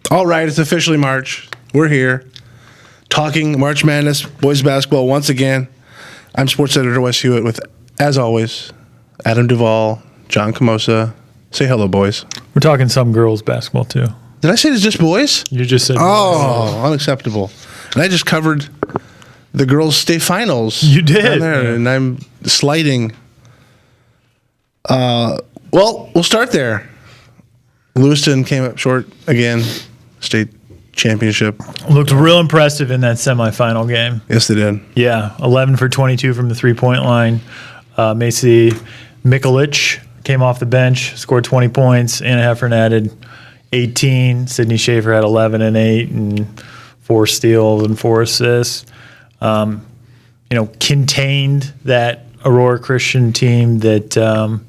All right, it's officially March. We're here talking March Madness, boys basketball once again. I'm sports editor Wes Hewitt with, as always, Adam Duvall, John Camosa. Say hello, boys. We're talking some girls basketball, too. Did I say it's just boys? You just said boys. Unacceptable. And I just covered the girls' state finals. You did. Down there, and I'm sliding. Well, we'll start there. Lewiston came up short again, state championship. Looked real impressive in that semifinal game. Yes, they did. Yeah, 11 for 22 from the three-point line. Macy Mikulich came off the bench, scored 20 points. Anna Heffern added 18. Sydney Schaefer had 11 and 8 and 4 steals and 4 assists. Contained that Aurora Christian team that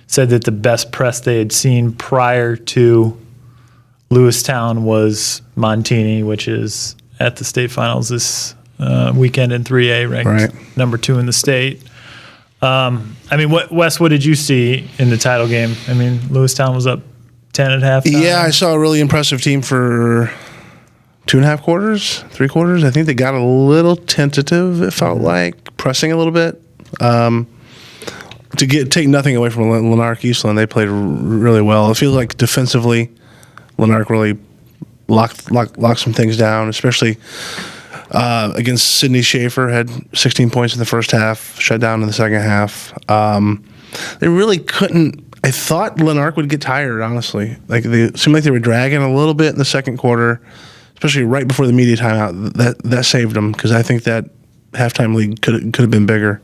said that the best press they had seen prior to Lewistown was Montini, which is at the state finals this weekend in 3A, ranked number 2 in the state. Wes, what did you see in the title game? I mean, Lewistown was up 10 at halftime. Yeah, I saw a really impressive team for 2.5 quarters, 3 quarters. I think they got a little tentative, it felt like, pressing a little bit. To take nothing away from Lanark Eastland, they played really well. It feels like defensively, Lanark really locked some things down, especially against Sydney Schaefer, had 16 points in the first half, shut down in the second half. They really couldn't. I thought Lanark would get tired, honestly. Like they seemed like they were dragging a little bit in the second quarter, especially right before the media timeout. That saved them, because I think that halftime lead could have been bigger.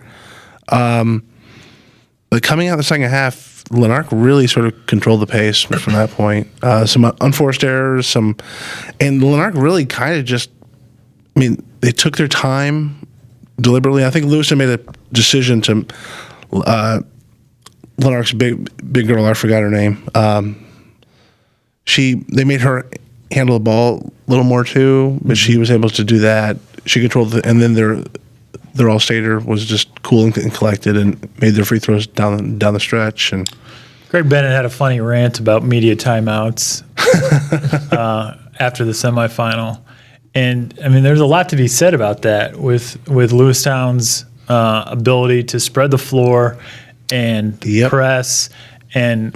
But coming out in the second half, Lanark really sort of controlled the pace from that point. Some unforced errors, and Lanark really kind of just, they took their time deliberately. I think Lewiston made a decision to, Lanark's big girl, I forgot her name. They made her handle the ball a little more too, but she was able to do that. She controlled and then their all-stater was just cool and collected and made their free throws down the stretch. And Greg Bennett had a funny rant about media timeouts after the semifinal. And, there's a lot to be said about that with Lewistown's ability to spread the floor and press and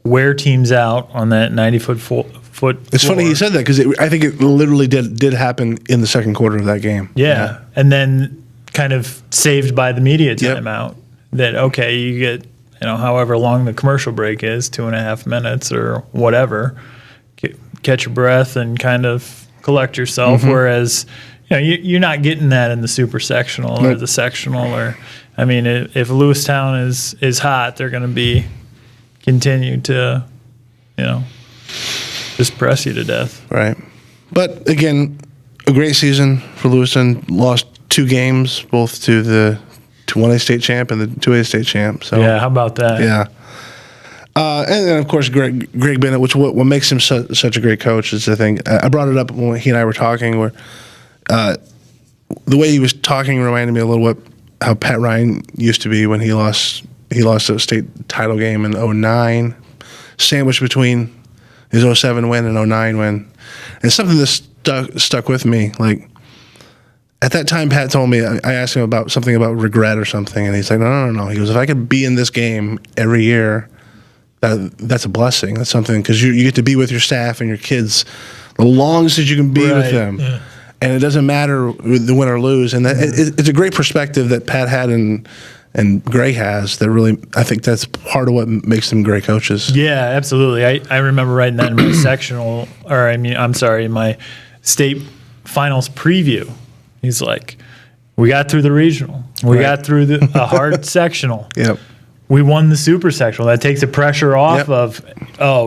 wear teams out on that 90-foot foot. It's funny he said that, because I think it literally did happen in the second quarter of that game. Yeah. And then kind of saved by the media timeout. That, okay, you get, however long the commercial break is, 2.5 minutes or whatever, catch your breath and kind of collect yourself. Whereas, you're not getting that in the super sectional or the sectional. Or, if Lewistown is hot, they're going to continue to, just press you to death. Right. But again, a great season for Lewiston. Lost 2 games, both to the 1A state champ and the 2A state champ. So yeah, how about that? Yeah. And then, of course, Greg Bennett, which what makes him such a great coach is, I think, I brought it up when he and I were talking, where the way he was talking reminded me a little how Pat Ryan used to be when he lost a state title game in 2009, sandwiched between his 2007 win and 2009 win. And something that stuck with me, like, at that time, Pat told me, I asked him about something about regret or something, and he's like, no. He goes, if I could be in this game every year, that's a blessing. That's something, because you get to be with your staff and your kids the longest that you can be with them. Yeah. And it doesn't matter the win or lose. And it's a great perspective that Pat had and Greg has, that really, I think that's part of what makes them great coaches. Yeah, absolutely. I remember writing that in my sectional, in my state finals preview. He's like, we got through the regional. We got through a hard sectional. Yep. We won the super sectional. That takes the pressure off of,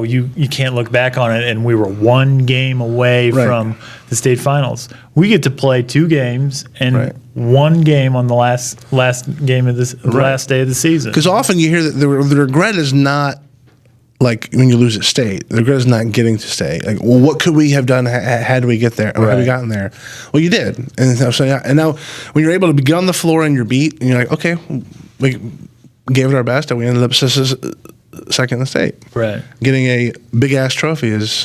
you can't look back on it, and we were 1 game away from the state finals. We get to play 2 games and 1 game on the last game of this last day of the season. Because often you hear that the regret is not like when you lose at state. The regret is not getting to state. Like, well, what could we have done had we get there? Or had we gotten there? Well, you did. And now when you're able to be on the floor and you're beat, and you're like, okay, we gave it our best, and we ended up second in the state. Right. Getting a big-ass trophy, as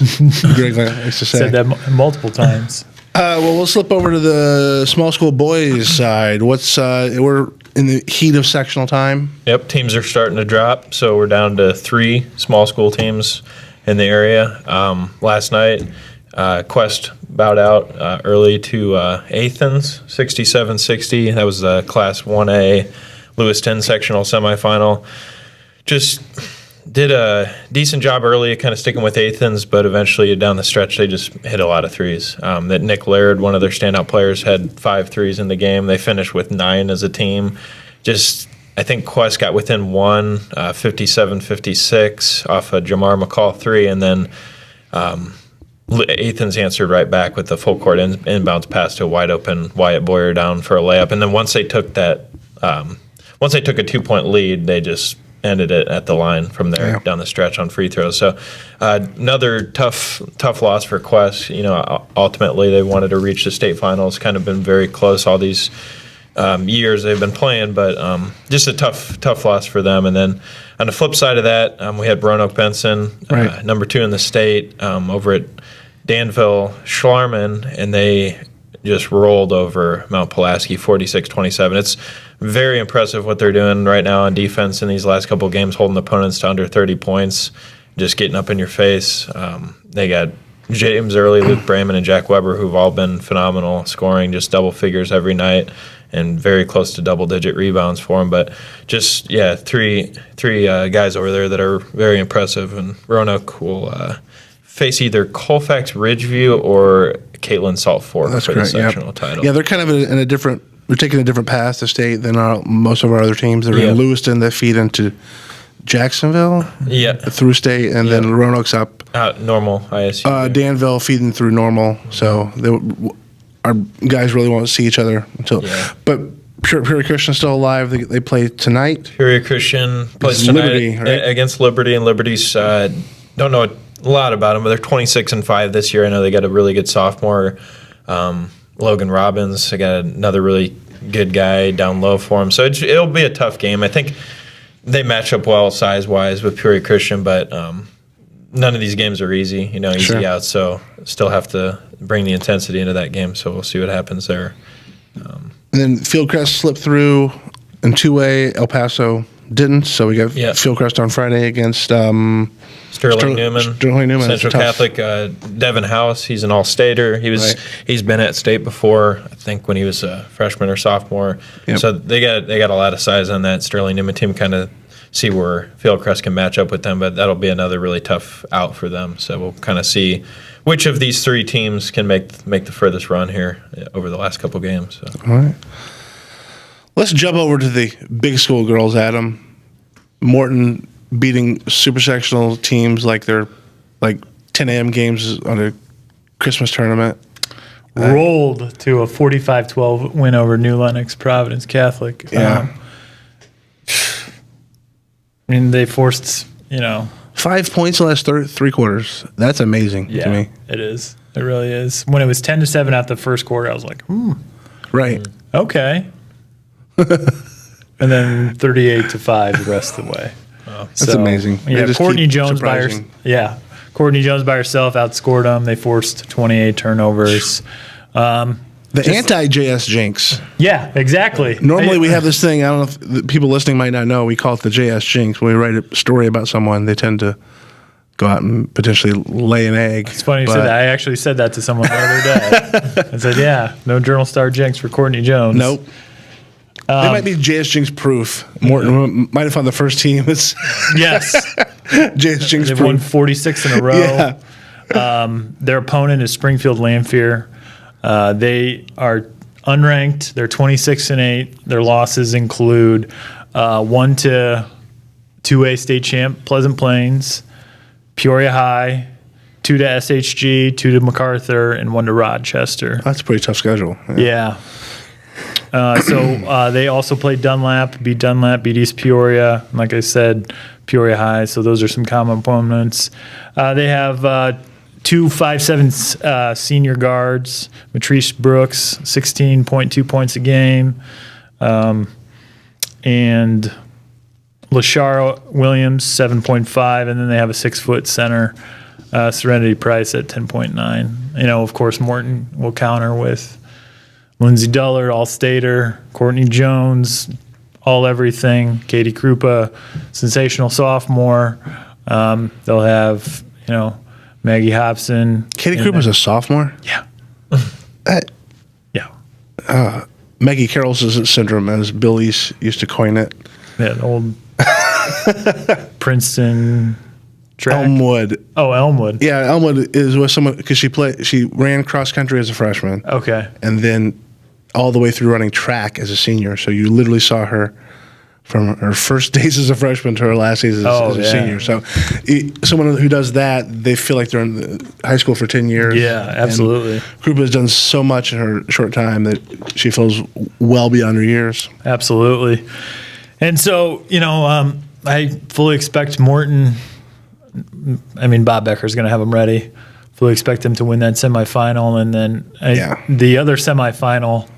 Greg likes to say. Said that multiple times. Well, we'll slip over to the small school boys side. We're in the heat of sectional time. Yep, teams are starting to drop, so we're down to 3 small school teams in the area. Last night, Quest bowed out early to Athens, 67-60. That was the Class 1A Lewiston sectional semifinal. Just did a decent job early, kind of sticking with Athens, but eventually down the stretch they just hit a lot of threes. That Nick Laird, one of their standout players, had 5 threes in the game. They finished with 9 as a team. I think Quest got within 1, 57-56 off a Jamar McCall 3, and then Athens answered right back with the full court inbounds pass to a wide open Wyatt Boyer down for a layup. And then once they took a 2-point lead, they just ended it at the line from there down the stretch on free throws. So another tough loss for Quest. Ultimately they wanted to reach the state finals. Kind of been very close all these years they've been playing, but just a tough loss for them. And then on the flip side of that, we had Roanoke Benson, number 2 in the state, over at Danville Schlarman, and they just rolled over Mount Pulaski 46-27. It's very impressive what they're doing right now on defense in these last couple of games, holding opponents to under 30 points, just getting up in your face. They got James Early, Luke Brayman, and Jack Weber, who've all been phenomenal, scoring just double figures every night and very close to double-digit rebounds for them. But just, three guys over there that are very impressive, and Roanoke will face either Colfax Ridgeview or Caitlin Salt Fork for the sectional title. Yeah, they're kind of in a different – they're taking a different path to state than most of our other teams. They're in Lewiston that feed into Jacksonville through state, and then Roanoke's up. Normal, ISU. Danville feeding through Normal. So our guys really won't see each other until but Peoria Christian's still alive. They play tonight. Peoria Christian plays tonight against Liberty, and Liberty's don't know a lot about them, but they're 26-5 this year. I know they got a really good sophomore, Logan Robbins. They got another really good guy down low for him. So it'll be a tough game. I think they match up well size-wise with Peoria Christian, but none of these games are easy, easy out. So still have to bring the intensity into that game. So we'll see what happens there. And then Fieldcrest slipped through in 2A. El Paso didn't. So we got Fieldcrest on Friday against Sterling Newman. Central Catholic. Devin House. He's an all-stater. He's been at state before. I think when he was a freshman or sophomore. Yep. So they got a lot of size on that Sterling Newman team. Kind of see where Fieldcrest can match up with them, but that'll be another really tough out for them. So we'll kind of see which of these 3 teams can make the furthest run here over the last couple games. So. All right. Let's jump over to the big school girls, Adam. Morton beating super sectional teams like they're 10 a.m. games on a Christmas tournament. Rolled to a 45-12 win over New Lenox Providence Catholic. Yeah. They forced, 5 points the last 3 quarters. That's amazing to me. It is. It really is. When it was 10-7 after the first quarter, I was like, Right. Okay. And then 38-5 the rest of the way. That's amazing. Yeah, Courtney Jones by herself outscored them. They forced 28 turnovers. The anti-JS jinx. Yeah, exactly. Normally we have this thing, I don't know if the people listening might not know, we call it the JS jinx. When we write a story about someone, they tend to go out and potentially lay an egg. It's funny you said that. I actually said that to someone the other day. I said, no Journal Star jinx for Courtney Jones. Nope. They might be JS jinx proof. Morton might have found the first team. Yes. JS jinx They've proof. won 46 in a row. Yeah. Their opponent is Springfield Lamphere. They are unranked. They're 26-8. Their losses include 1 to 2A state champ Pleasant Plains, Peoria High, 2 to SHG, 2 to MacArthur, and 1 to Rochester. That's a pretty tough schedule. Yeah. So they also played Dunlap, beat East Peoria. And like I said, Peoria High. So those are some common opponents. They have 2 5'7" senior guards. Matrice Brooks, 16.2 points a game. And Lashara Williams 7.5, and then they have a 6-foot center, Serenity Price at 10.9. Of course, Morton will counter with Lindsey Dullard, All-Stater, Courtney Jones, all everything, Katie Krupa, sensational sophomore. They'll have Maggie Hobson. Katie Krupa's a sophomore. Yeah. Yeah. Maggie Carroll's syndrome, as Bill used to coin it. That old Princeton track. Elmwood. Oh, Elmwood. Yeah, Elmwood is with someone because she ran cross country as a freshman. Okay. And then all the way through running track as a senior. So you literally saw her from her first days as a freshman to her last days as a senior. So someone who does that, they feel like they're in the high school for 10 years. Yeah, absolutely. Krupa has done so much in her short time that she feels well beyond her years. Absolutely. And so, I fully expect Morton. Bob Becker's going to have them ready. Fully expect them to win that semifinal. And then the other semifinal,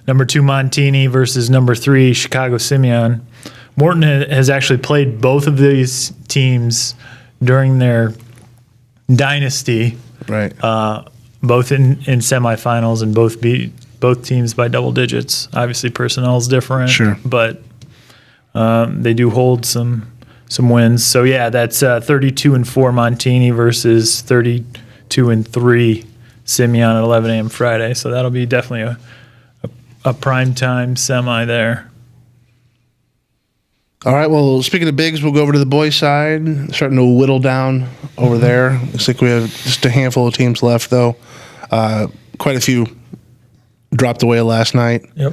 number 2 Montini versus number 3 Chicago Simeon. Morton has actually played both of these teams during their dynasty. Right. Both in semifinals, and both beat both teams by double digits. Obviously, personnel is different. Sure. But they do hold some wins. So that's 32-4 Montini versus 32-3 Simeon at 11 a.m. Friday. So that'll be definitely a primetime semi there. All right, well, speaking of bigs, we'll go over to the boys' side. Starting to whittle down over there. Looks like we have just a handful of teams left, though. Quite a few dropped away last night. Yep.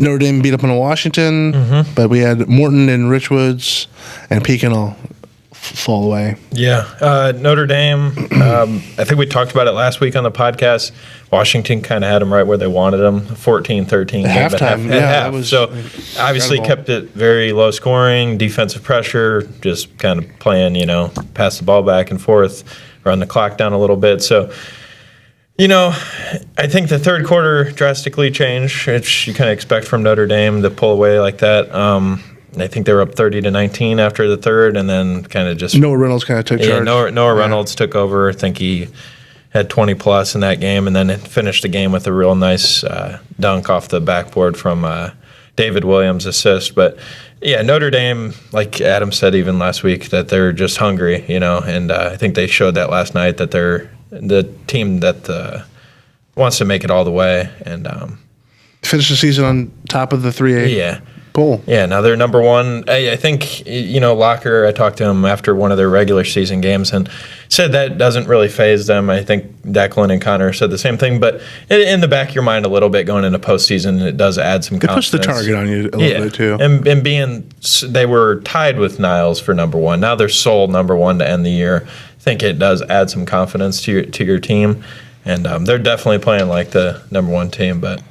Notre Dame beat up on Washington, but we had Morton and Richwoods and Pekin all fall away. Yeah. Notre Dame, I think we talked about it last week on the podcast. Washington kind of had them right where they wanted them, 14-13. At halftime, that was so obviously kept it very low scoring, defensive pressure, just kind of playing, pass the ball back and forth, run the clock down a little bit. So, I think the third quarter drastically changed, which you kind of expect from Notre Dame to pull away like that. I think they were up 30-19 after the third, and then kind of just Noah Reynolds kind of took charge. Noah Reynolds took over. I think he had 20 plus in that game, and then finished the game with a real nice dunk off the backboard from David Williams' assist. But Notre Dame, like Adam said even last week, that they're just hungry, and I think they showed that last night that they're the team that wants to make it all the way and finish the season on top of the 3A. Pool. Yeah, now they're number one. I think, Locker, I talked to him after one of their regular season games and said that doesn't really faze them. I think Declan and Connor said the same thing, but in the back of your mind a little bit going into postseason, it does add some confidence. It puts the target on you a little bit, too. And they were tied with Niles for number one. Now they're sole number one to end the year. I think it does add some confidence to your team, and they're definitely playing like the number one team, but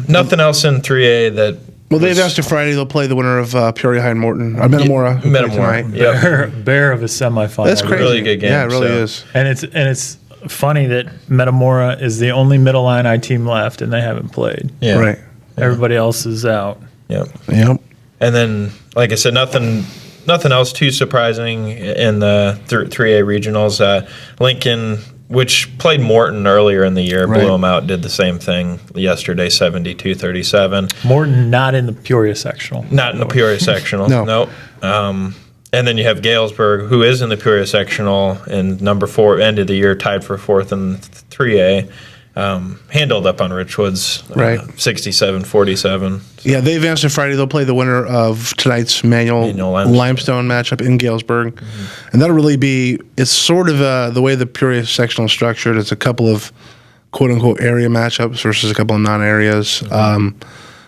nothing else in 3A that. Well, they've asked Friday they'll play the winner of Peoria High and Morton. Metamora. Bear of a semifinal. That's crazy. Really good game. Yeah, it really is. And it's funny that Metamora is the only Middle Illini team left, and they haven't played. Yeah. Right. Everybody else is out. Yep. And then, like I said, nothing else too surprising in the 3A regionals. Lincoln, which played Morton earlier in the year, blew them out, did the same thing yesterday, 72-37. Morton not in the Peoria sectional. Not in the Peoria sectional. No. And then you have Galesburg, who is in the Peoria sectional, and number 4, end of the year, tied for 4th in 3A. Handled up on Richwoods, 67-47. Yeah, they've announced on Friday they'll play the winner of tonight's Manual Limestone matchup in Galesburg. Mm-hmm. And that'll really be, it's sort of the way the Peoria sectional is structured. It's a couple of quote-unquote area matchups versus a couple of non-areas. Mm-hmm.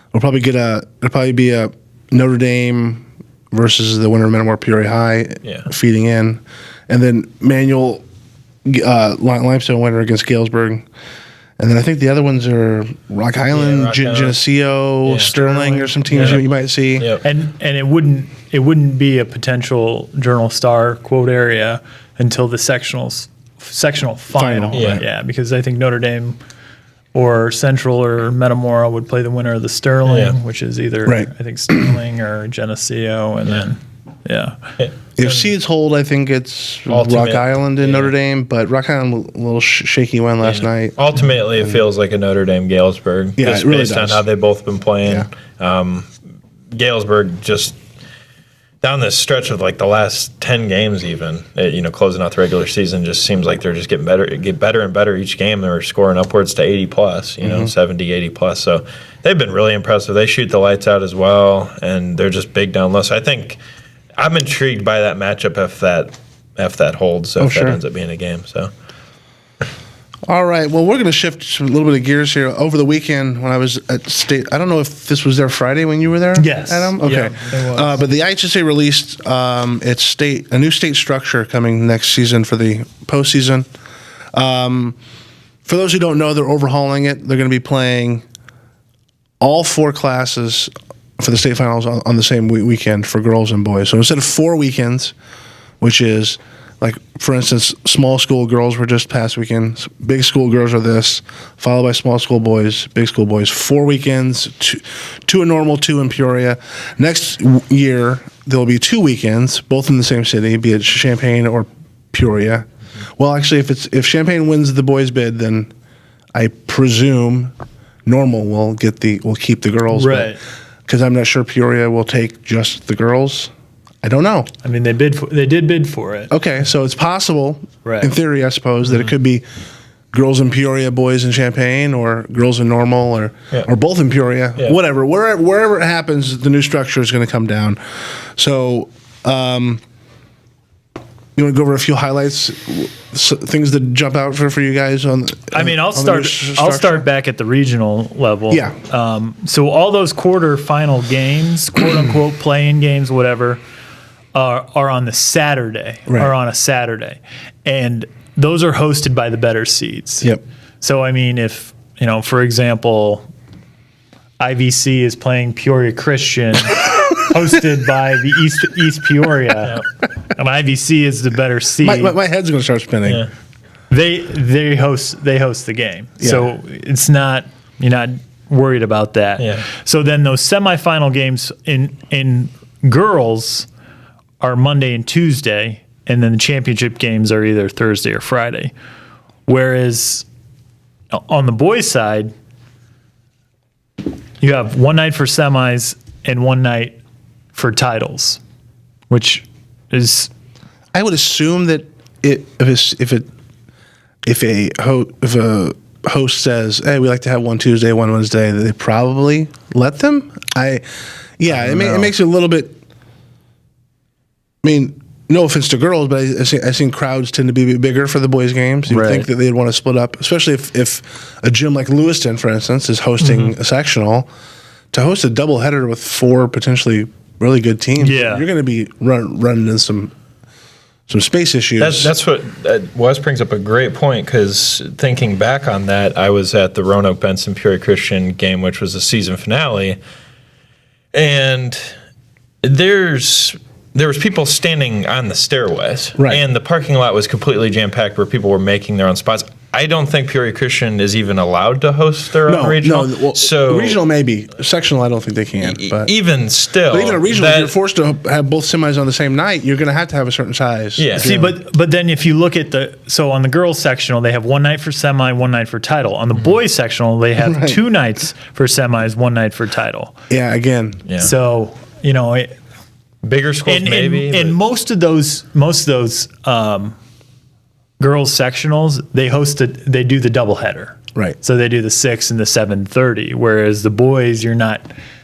It'll probably be a Notre Dame versus the winner of Metamora Peoria High feeding in. And then Manual Limestone winner against Galesburg. And then I think the other ones are Rock Island, Geneseo, Sterling, or some teams you might see. Yep. And it wouldn't be a potential Journal Star quote area until the sectional final. Right. Yeah, because I think Notre Dame or Central or Metamora would play the winner of the Sterling, Yeah. which is either Right. I think Sterling or Geneseo, and then If seeds hold, I think it's Ultimate, Rock Island in yeah. Notre Dame, but Rock Island a little shaky win last night. Ultimately, it feels like a Notre Dame Galesburg. Yeah, just it really based on does. how they've both been playing. Yeah. Galesburg just down this stretch of like the last 10 games, even closing out the regular season, just seems like they're just getting better and better each game. They're scoring upwards to 80 plus, 70, 80 plus. So they've been really impressive. They shoot the lights out as well, and they're just big down low. So I think I'm intrigued by that matchup if that holds. So if sure. that ends up being a game. So. All right. Well, we're going to shift a little bit of gears here. Over the weekend, when I was at state, I don't know if this was there Friday when you were there. Yes. Adam. Okay. Yeah, it was. But the IHSA released a new state structure coming next season for the postseason. For those who don't know, they're overhauling it. They're going to be playing all 4 classes for the state finals on the same weekend for girls and boys. So instead of 4 weekends, which is like, for instance, small school girls were just past weekend. Big school girls are this, followed by small school boys, big school boys. 4 weekends, 2 in Normal, 2 in Peoria. Next year, there will be 2 weekends, both in the same city, be it Champaign or Peoria. Well, actually, if Champaign wins the boys' bid, then I presume Normal will keep the girls, Right. Because I'm not sure Peoria will take just the girls. I don't know. I mean, they did bid for it. Okay, so it's possible, Right. in theory, I suppose, that it could be girls in Peoria, boys in Champaign, or girls in Normal, or both in Peoria. Yeah. Whatever, wherever it happens, the new structure is going to come down. So, you want to go over a few highlights, things that jump out for you guys on? I mean, I'll on the new start structure? back at the regional level. Yeah. So all those quarterfinal games, quote unquote play-in games, whatever, are on the Saturday. Right. Are on a Saturday, and those are hosted by the better seeds. Yep. So I mean, if for example, IVC is playing Peoria Christian, hosted by the East Peoria, and IVC is the better seed. My head's going to start spinning. Yeah. They host the game, Yeah. so it's not, you're not worried about that. Yeah. So then those semifinal games in girls are Monday and Tuesday, and then the championship games are either Thursday or Friday. Whereas on the boys' side, you have one night for semis and one night for titles, which is I would assume that if a host says, "Hey, we like to have one Tuesday, one Wednesday," that they probably let them. It makes it a little bit. I mean, no offense to girls, but I think crowds tend to be bigger for the boys' games. You'd Right. think that they'd want to split up, especially if a gym like Lewiston, for instance, is hosting a sectional. To host a doubleheader with 4 potentially really good teams, Yeah. you're going to be running into some space issues. That's what Wes brings up a great point, because thinking back on that, I was at the Roanoke Benson Peoria Christian game, which was the season finale, and there was people standing on the stairways, Right. and the parking lot was completely jam-packed where people were making their own spots. I don't think Peoria Christian is even allowed to host their own regional. No, well, so regional maybe. Sectional, I don't think they can. But even still, even a regional, if you're forced to have both semis on the same night, you're going to have a certain size. Yeah. See, but then if you look at on the girls sectional, they have one night for semi, one night for title. On the boys sectional, they have Right. 2 nights for semis, one night for title. Yeah, again. Yeah. So bigger schools maybe, and but- most of those girls sectionals, they do the doubleheader. Right. So they do the 6 and the 7:30, whereas the boys you're not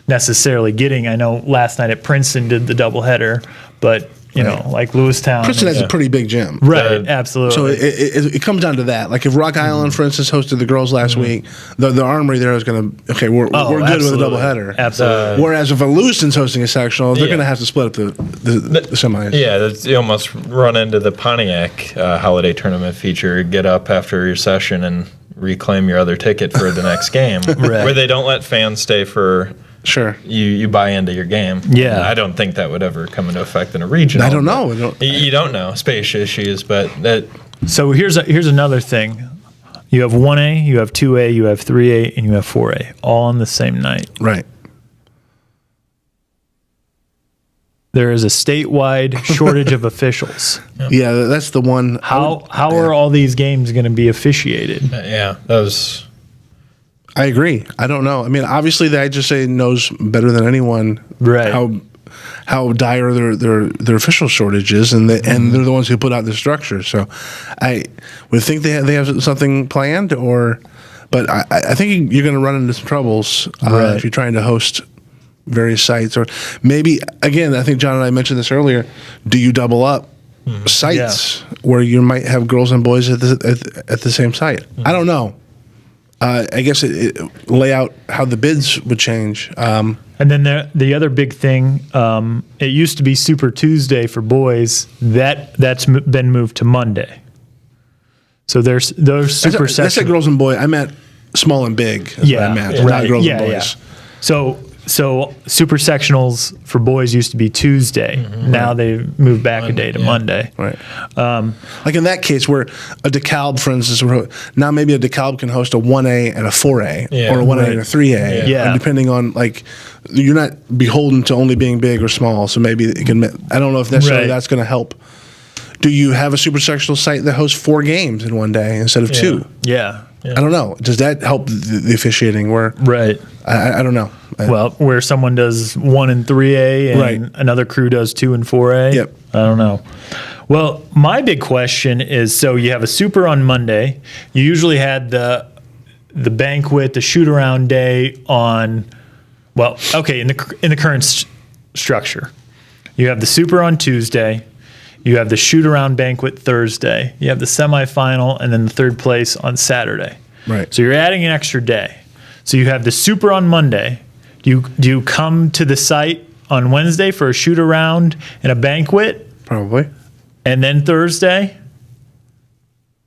necessarily getting. I know last night at Princeton did the doubleheader, but like Lewistown. Princeton has a pretty big gym. Right, absolutely. So it comes down to that. Like if Rock Island, for instance, hosted the girls last week, the Armory there is going to, we're good with a absolutely. doubleheader. Absolutely. Whereas if a Lewiston's hosting a sectional, they're Yeah. going to have to split up the semis. Yeah, you almost run into the Pontiac holiday tournament feature. Get up after your session and reclaim your other ticket for the next game, where they don't let fans stay for. Sure. You buy into your game. Yeah. I don't think that would ever come into effect in a regional. I don't know. You don't know space issues, but that. So here's another thing. You have 1A, you have 2A, you have 3A, and you have 4A, all on the same night. Right. There is a statewide shortage of officials. Yeah, that's the one. How are all these games going to be officiated? Yeah, that was. I agree. I don't know. I mean, obviously, the IHSA knows better than anyone Right. how dire their official shortage is, and they're the ones who put out the structure. So, I would think they have something planned, but I think you're going to run into some troubles if you're trying to host various sites, or maybe again, I think John and I mentioned this earlier. Do you double up sites where you might have girls and boys at the same site? I don't know. I guess lay out how the bids would change. And then the other big thing, it used to be Super Tuesday for boys. That's been moved to Monday. So there's those super I said girls and boys. I meant small and big. Is what I meant, not girls and boys. So super sectionals for boys used to be Tuesday. Now they've moved back a day to Monday. Right. Like in that case, where a DeKalb, for instance, now maybe a DeKalb can host a 1A and a 4A, or a 1A and a 3A. Yeah. And depending on, like, you're not beholden to only being big or small. So maybe it can. I don't know if necessarily that's going to help. Do you have a super sectional site that hosts 4 games in one day instead of 2? Yeah. I don't know. Does that help the officiating? Right. I don't know. Well, where someone does 1 and 3A and another crew does 2 and 4A. Yep. I don't know. Well, my big question is, so you have a super on Monday. You usually had the banquet, the shoot around day on, well, okay, in the current structure. You have the super on Tuesday. You have the shoot around banquet Thursday. You have the semifinal and then the third place on Saturday. Right. So you're adding an extra day. So you have the super on Monday. Do you come to the site on Wednesday for a shoot around and a banquet? Probably. And then Thursday?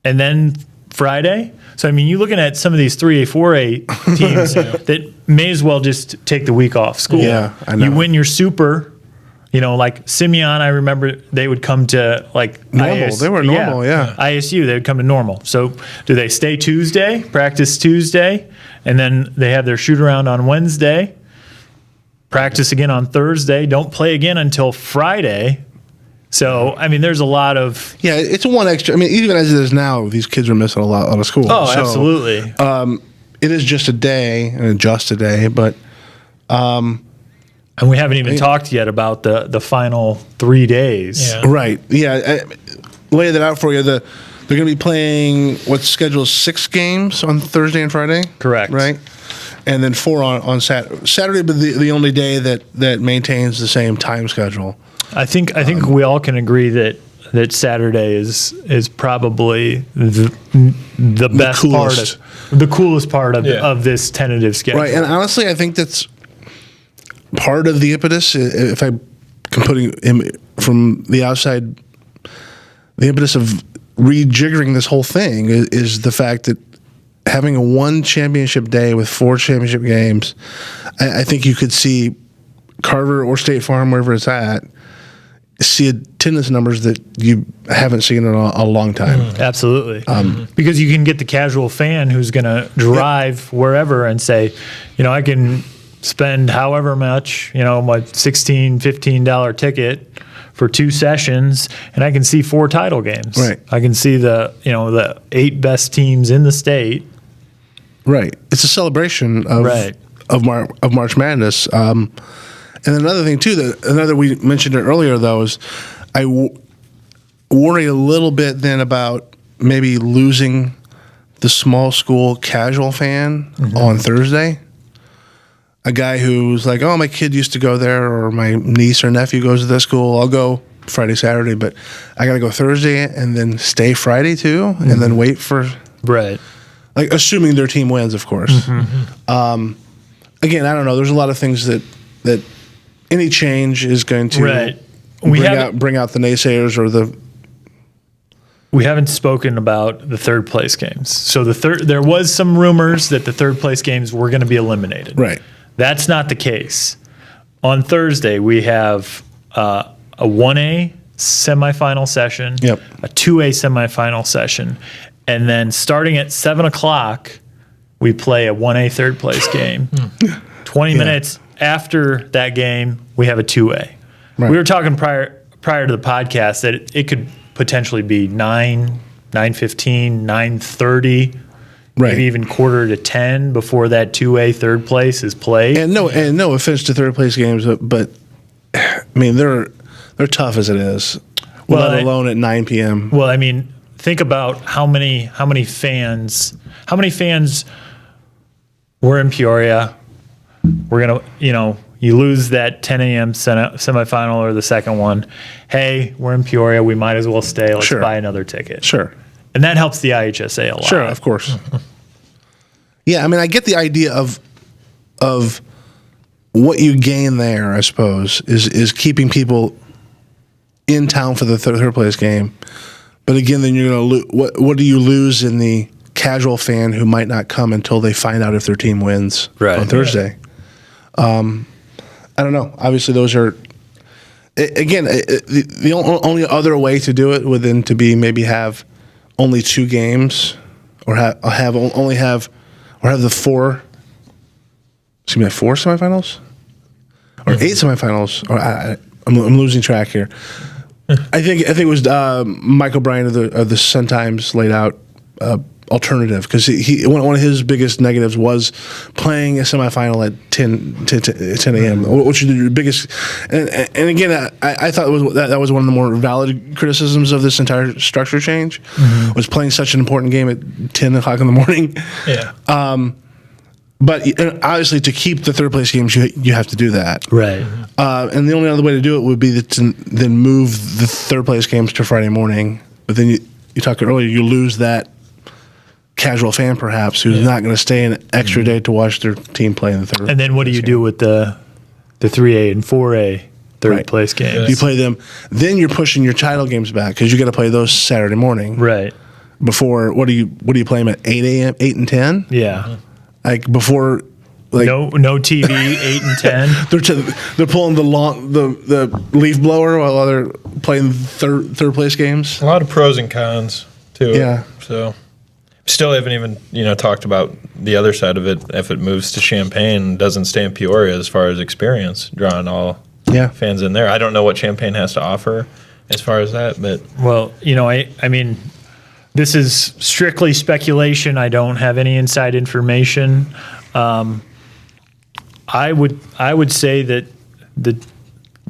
And then Friday? So, I mean, you're looking at some of these 3A, 4A teams that may as well just take the week off school. Yeah, I know. You win your super. Like Simeon, I remember they would come to like normal. They were normal, yeah. ISU, they would come to normal. So do they stay Tuesday, practice Tuesday, and then they have their shoot around on Wednesday, practice again on Thursday, don't play again until Friday? So, I mean, there's a lot of... Yeah, it's one extra. I mean, even as it is now, these kids are missing a lot out of school. Oh, so, absolutely. It is just a day, but... and we haven't even talked yet about the final 3 days. Yeah. Right. Yeah. Lay that out for you. They're going to be playing what's scheduled 6 games on Thursday and Friday. Correct. Right. And then 4 on Saturday. Saturday, but the only day that maintains the same time schedule. I think we all can agree that Saturday is probably the best coolest. the coolest part of this tentative schedule. Right. And honestly, I think that's part of the impetus, if I can put it from the outside, the impetus of rejiggering this whole thing is the fact that having a 1 championship day with 4 championship games, I think you could see Carver or State Farm, wherever it's at, see attendance numbers that you haven't seen in a long time. Absolutely. Because you can get the casual fan who's going to drive wherever and say, I can spend however much, my $16, $15 ticket for 2 sessions, and I can see 4 title games. Right. I can see the 8 best teams in the state. Right. It's a celebration of March Madness. And another thing too, we mentioned it earlier though, is I worry a little bit then about maybe losing the small school casual fan on Thursday. A guy who's like, oh, my kid used to go there, or my niece or nephew goes to this school. I'll go Friday, Saturday, but I got to go Thursday and then stay Friday too, and then wait for like assuming their team wins, of course. Again, I don't know. There's a lot of things that any change is going to bring out the naysayers or the. We haven't spoken about the third place games. So there was some rumors that the third place games were going to be eliminated. Right. That's not the case. On Thursday, we have a 1A semifinal session, a 2A semifinal session, And then starting at 7 o'clock, we play a 1A third place game. 20 minutes after that game, we have a 2A. Right. We were talking prior to the podcast that it could potentially be 9, 9:15, 9:30, maybe even quarter to 10 before that 2A third place is played. And no offense to third place games, but I mean they're tough as it is. Well, let alone at 9 p.m. Well, I mean, think about how many fans were in Peoria. We're gonna, you lose that 10 a.m. semifinal or the second one. Hey, we're in Peoria. We might as well stay. Let's buy another ticket. Sure. And that helps the IHSA a lot. Sure, of course. Yeah, I mean, I get the idea of what you gain there. I suppose is keeping people in town for the third place game. But again, then you're going to what do you lose in the casual fan who might not come until they find out if their team wins on Thursday? I don't know. Obviously, those are again the only other way to do it would then to be maybe have only 2 games or have the 4 semifinals or 8 semifinals or I'm losing track here. I think it was Mike O'Brien of the Sun-Times laid out alternative because one of his biggest negatives was playing a semifinal at 10 a.m., which is the biggest. And again, I thought that was one of the more valid criticisms of this entire structure change, was playing such an important game at 10 o'clock in the morning. Yeah. But obviously, to keep the third place games, you have to do that. Right. And the only other way to do it would be to then move the third place games to Friday morning. But then you talked earlier, you lose that casual fan perhaps who's not going to stay an extra day to watch their team play in the third. And then what do you do with the 3A and 4A third place games? You play them. Then you're pushing your title games back because you got to play those Saturday morning. Right. Before what do you play them at 8 a.m. 8 and 10? Yeah. Like before. Like, no TV, 8 and 10. They're pulling the leaf blower while they're playing third place games. A lot of pros and cons to it. Yeah. So still haven't even talked about the other side of it. If it moves to Champaign, doesn't stay in Peoria as far as experience, drawing all fans in there. I don't know what Champaign has to offer as far as that, but well, I mean, this is strictly speculation. I don't have any inside information. I would say that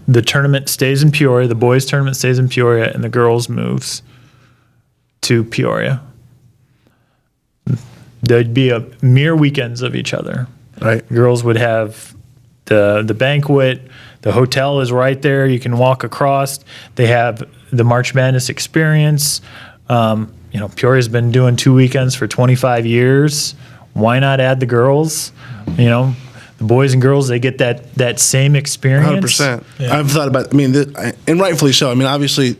the tournament stays in Peoria, the boys' tournament stays in Peoria, and the girls moves to Peoria. There'd be a mere weekends of each other. Right. Girls would have the banquet. The hotel is right there. You can walk across. They have the March Madness experience. Peoria's been doing 2 weekends for 25 years. Why not add the girls? The boys and girls, they get that same experience. 100%. Yeah. I've thought about. I mean, and rightfully so. I mean, obviously,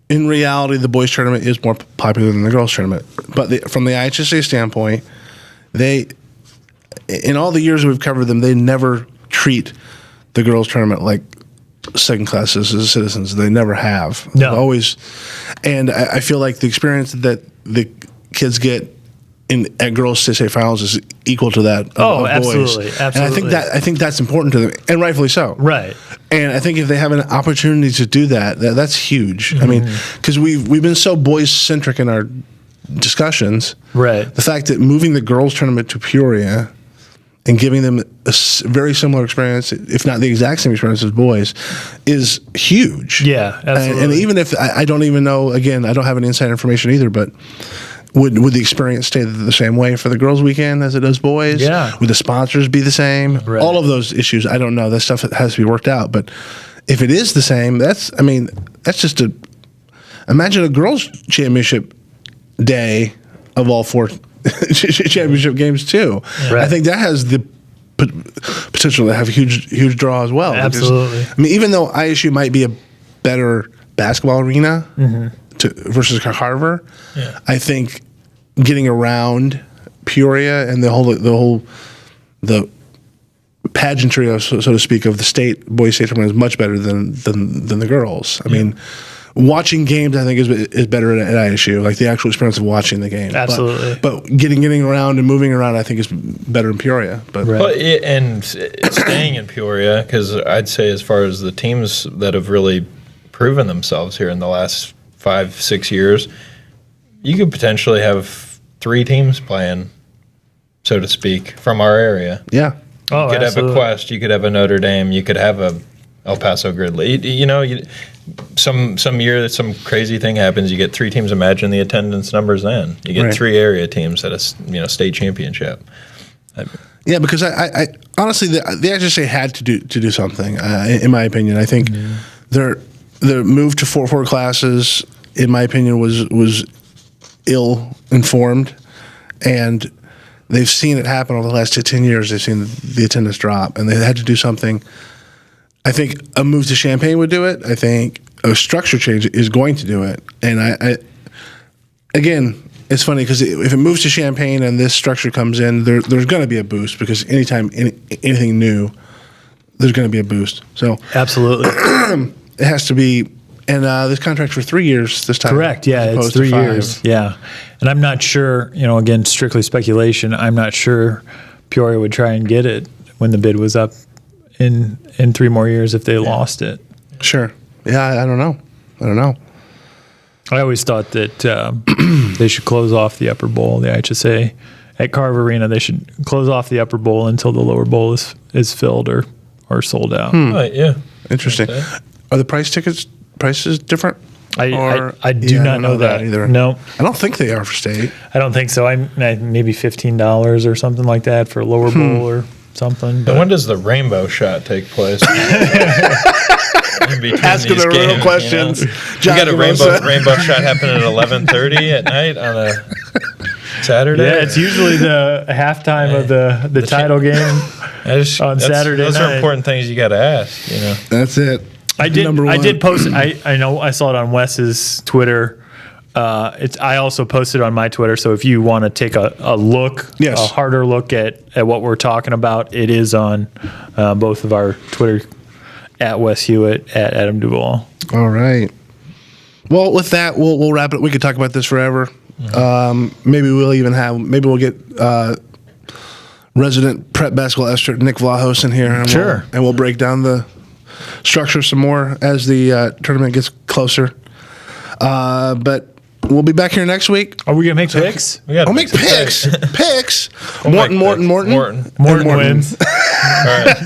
in reality, the boys' tournament is more popular than the girls' tournament. But from the IHSA standpoint, in all the years we've covered them, they never treat the girls' tournament like second-class citizens. They never have. No. They've always, and I feel like the experience that the kids get at girls' state finals is equal to that of absolutely, boys. absolutely. And I think that's important to them, and rightfully so. Right. And I think if they have an opportunity to do that's huge. I mean, because we've been so boys-centric in our discussions. Right. The fact that moving the girls' tournament to Peoria and giving them a very similar experience, if not the exact same experience as boys, is huge. Yeah, absolutely. And even if I don't even know, again, I don't have any inside information either, but would the experience stay the same way for the girls' weekend as it does boys? Yeah. Would the sponsors be the same? Right. All of those issues, I don't know. That stuff has to be worked out. But if it is the same, that's just imagine a girls' championship day of all 4 championship games too. Right. I think that has the potential to have a huge draw as well. Absolutely. Because, I mean, even though ISU might be a better basketball arena versus Carver, I think getting around Peoria and the pageantry, so to speak, of the boys' state tournament is much better than the girls. I mean, watching games, I think, is better at ISU, like the actual experience of watching the game. Absolutely. But getting around and moving around, I think, is better in Peoria. But Right. But and staying in Peoria, because I'd say as far as the teams that have really proven themselves here in the last 5-6 years, you could potentially have 3 teams playing, so to speak, from our area. yeah. Oh, You could absolutely. have a Quest, you could have a Notre Dame, you could have a El Paso Gridley. Some year that some crazy thing happens, you get 3 teams. Imagine the attendance numbers then. You get Right. 3 area teams at a state championship. Yeah, because I honestly, the IHSA had to do something, in my opinion. I think their move to 4 classes, in my opinion, was ill-informed, and they've seen it happen over the last 10 years. They've seen the attendance drop, and they had to do something. I think a move to Champaign would do it. I think a structure change is going to do it. And I again, it's funny because if it moves to Champaign and this structure comes in, there's going to be a boost because anytime anything new, there's going to be a boost. So Absolutely. it has to be. And this contract's for 3 years this time. Correct. Yeah, as it's opposed to 3 5. years. Yeah, and I'm not sure. Again, strictly speculation. I'm not sure Peoria would try and get it when the bid was up in 3 more years if they lost it. Sure. Yeah, I don't know. I always thought that they should close off the upper bowl, the IHSA at Carver Arena. They should close off the upper bowl until the lower bowl is filled or sold out. Right, yeah. Interesting. Okay. Are the prices different? I do Yeah, not don't know that either. No, I don't think they are for state. I don't think so. I maybe $15 or something like that for a lower bowl or something. And But when does the rainbow shot take place? In between Asking these the real games, questions. You John got a Gamosa. rainbow shot happening at 11:30 at night on a Saturday. yeah, it's usually the halftime of the title game. on Saturday Those night. are important things you got to ask. That's it. I did. Number I one. did post. I know. I saw it on Wes's Twitter. I also posted on my Twitter. So if you want to take a look, Yes. a harder look at what we're talking about, it is on both of our Twitter at Wes Hewitt at Adam Duvall. All right. Well, with that, we'll wrap it. We could talk about this forever. Maybe we'll get resident prep basketball expert Nick Vlahos in here. And Sure. we'll break down the structure some more as the tournament gets closer. But we'll be back here next week. Are we gonna make picks? We got I'll make picks. Picks. Morton. Morton. Morton wins. All right.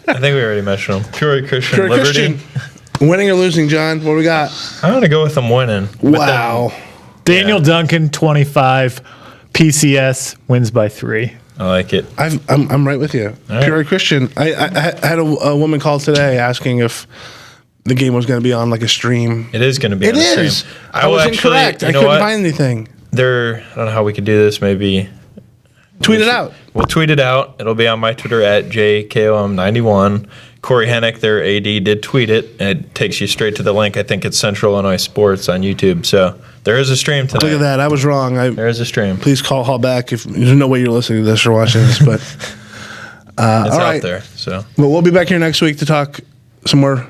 I think we already mentioned them. Peoria Christian Peoria Liberty. Christian. Winning or losing, John? What do we got? I'm going to go with them winning. But Wow. Daniel Duncan 25. PCS wins by 3. I like it. I'm right with you. right. Peoria Christian. I had a woman call today asking if the game was going to be on like a stream. It is going to be It on the is. stream. I will was actually- incorrect. you I know couldn't what? find anything. I don't know how we could do this. Maybe Tweet it out. we'll tweet it out. It'll be on my Twitter at JKOM91. Corey Hennick, their AD, did tweet it. It takes you straight to the link. I think it's Central Illinois Sports on YouTube. So there is a stream tonight. Look at that. I was wrong. There is a stream. Please call back if there's no way you're listening to this or watching this. But It's all out right. there. So Well, we'll be back here next week to talk some more,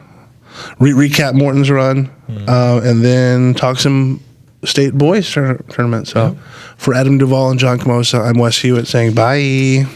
recap Morton's run, and then talk some state boys tournament. So for Adam Duvall and John Camosa, I'm Wes Hewitt saying bye.